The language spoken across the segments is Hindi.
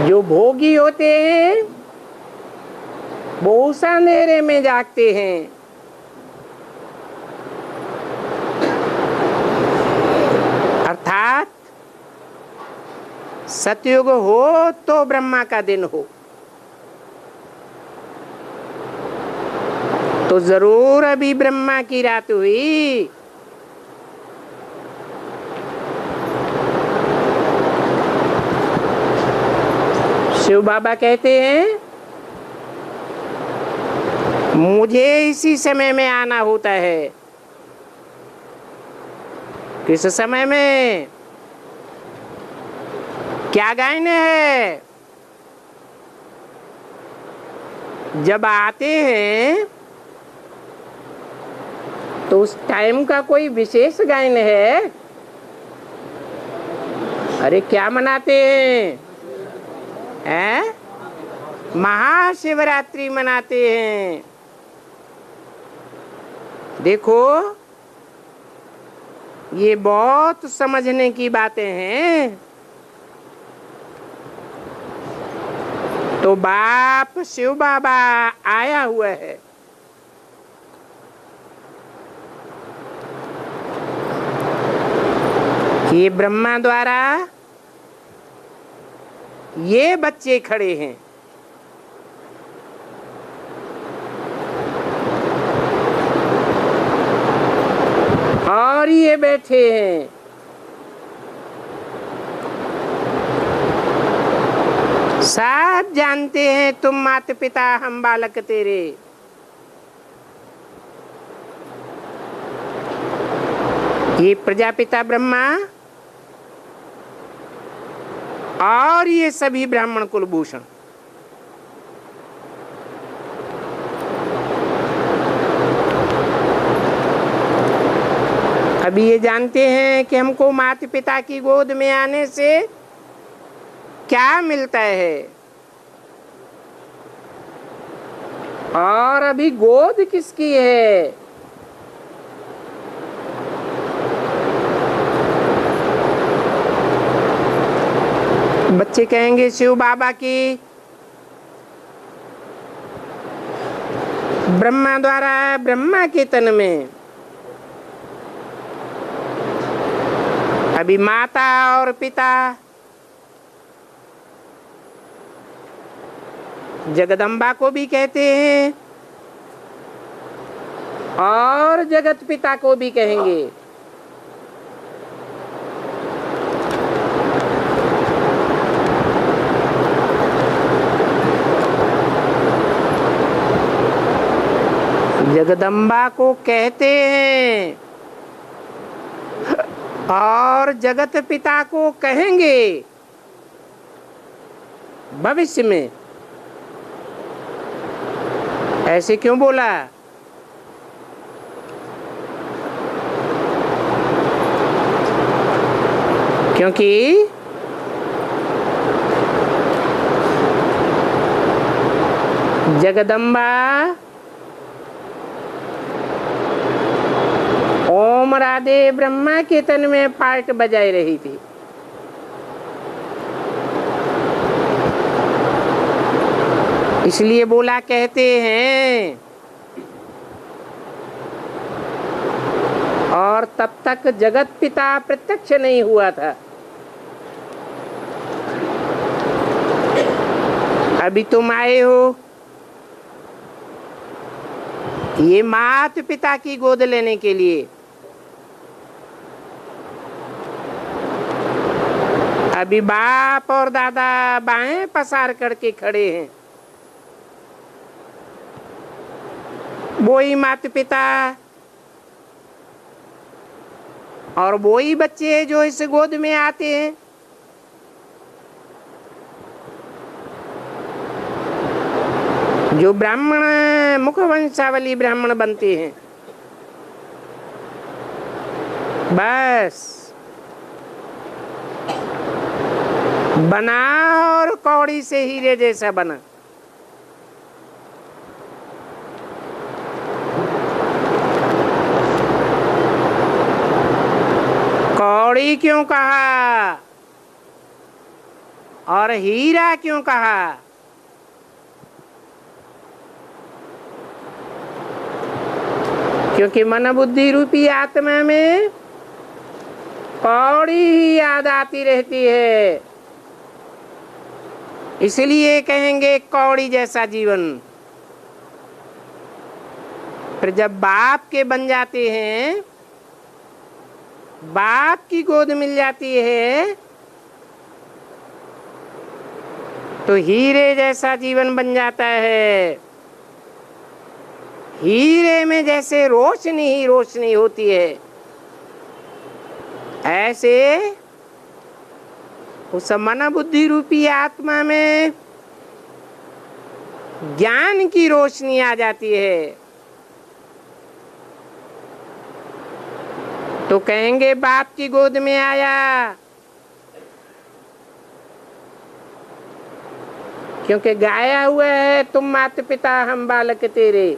जो भोगी होते हैं वो उस अंधेरे में जागते हैं। अर्थात सतयुग हो तो ब्रह्मा का दिन हो तो जरूर अभी ब्रह्मा की रात हुई। शिव बाबा कहते हैं मुझे इसी समय में आना होता है। किस समय में? क्या गायन है? जब आते हैं तो उस टाइम का कोई विशेष गायन है? अरे क्या मनाते हैं? महाशिवरात्रि मनाते हैं। देखो ये बहुत समझने की बातें हैं। तो बाप शिव बाबा आया हुआ है। ये ब्रह्मा द्वारा ये बच्चे खड़े हैं। और ये बैठे हैं। सब जानते हैं तुम माता पिता हम बालक तेरे। ये प्रजापिता ब्रह्मा और ये सभी ब्राह्मण कुलभूषण अभी ये जानते हैं कि हमको माता पिता की गोद में आने से क्या मिलता है। और अभी गोद किसकी है? बच्चे कहेंगे शिव बाबा की। ब्रह्मा द्वारा ब्रह्मा के तन में अभी माता और पिता जगदम्बा को भी कहते हैं और जगत पिता को भी कहेंगे। जगदम्बा को कहते हैं और जगत पिता को कहेंगे भविष्य में। ऐसे क्यों बोला? क्योंकि जगदम्बा ओम राधे ब्रह्मा के तन में पार्ट बजाई रही थी। इसलिए बोला कहते हैं। और तब तक जगत पिता प्रत्यक्ष नहीं हुआ था। अभी तुम आए हो ये माता पिता की गोद लेने के लिए। अभी बाप और दादा बाएं पसार करके खड़े हैं। वो ही माता पिता और वो ही बच्चे जो इस गोद में आते हैं। जो ब्राह्मण मुख वंशावली ब्राह्मण बनते हैं। बस बना और कौड़ी से हीरे जैसा बना। कौड़ी क्यों कहा? और हीरा क्यों कहा? क्योंकि मन बुद्धि रूपी आत्मा में कौड़ी ही याद आती रहती है, इसलिए कहेंगे कौड़ी जैसा जीवन। फिर जब बाप के बन जाते हैं, बाप की गोद मिल जाती है, तो हीरे जैसा जीवन बन जाता है। हीरे में जैसे रोशनी ही रोशनी होती है, ऐसे उस मन बुद्धि रूपी आत्मा में ज्ञान की रोशनी आ जाती है। तो कहेंगे बाप की गोद में आया, क्योंकि गाया हुआ है तुम माता पिता हम बालक तेरे,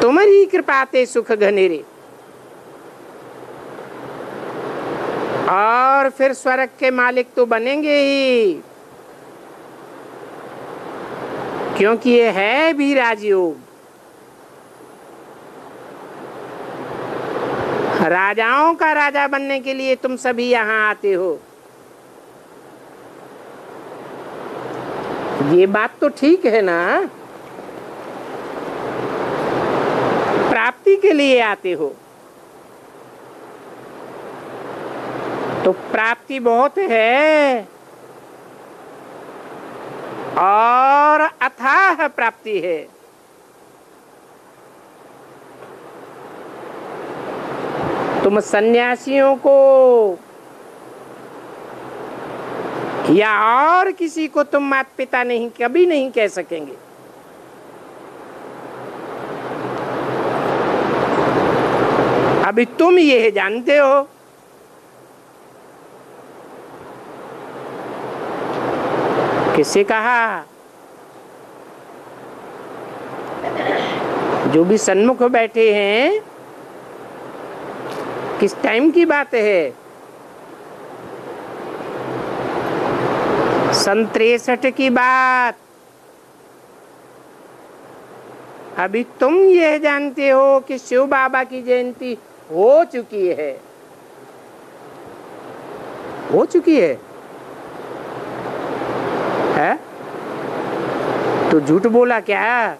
तुम्हारी कृपा ते सुख घनेरे। और फिर स्वर्ग के मालिक तो बनेंगे ही, क्योंकि ये है भी राजयोग। राजाओं का राजा बनने के लिए तुम सभी यहाँ आते हो। ये बात तो ठीक है ना? प्राप्ति के लिए आते हो, तो प्राप्ति बहुत है और अथाह प्राप्ति है। तुम सन्यासियों को या और किसी को तुम माता पिता नहीं, कभी नहीं कह सकेंगे। अभी तुम ये जानते हो किससे कहा? जो भी सन्मुख बैठे हैं, किस टाइम की बात है? 63 की बात। अभी तुम ये जानते हो कि शिव बाबा की जयंती हो चुकी है, हो चुकी है? तो झूठ बोला क्या?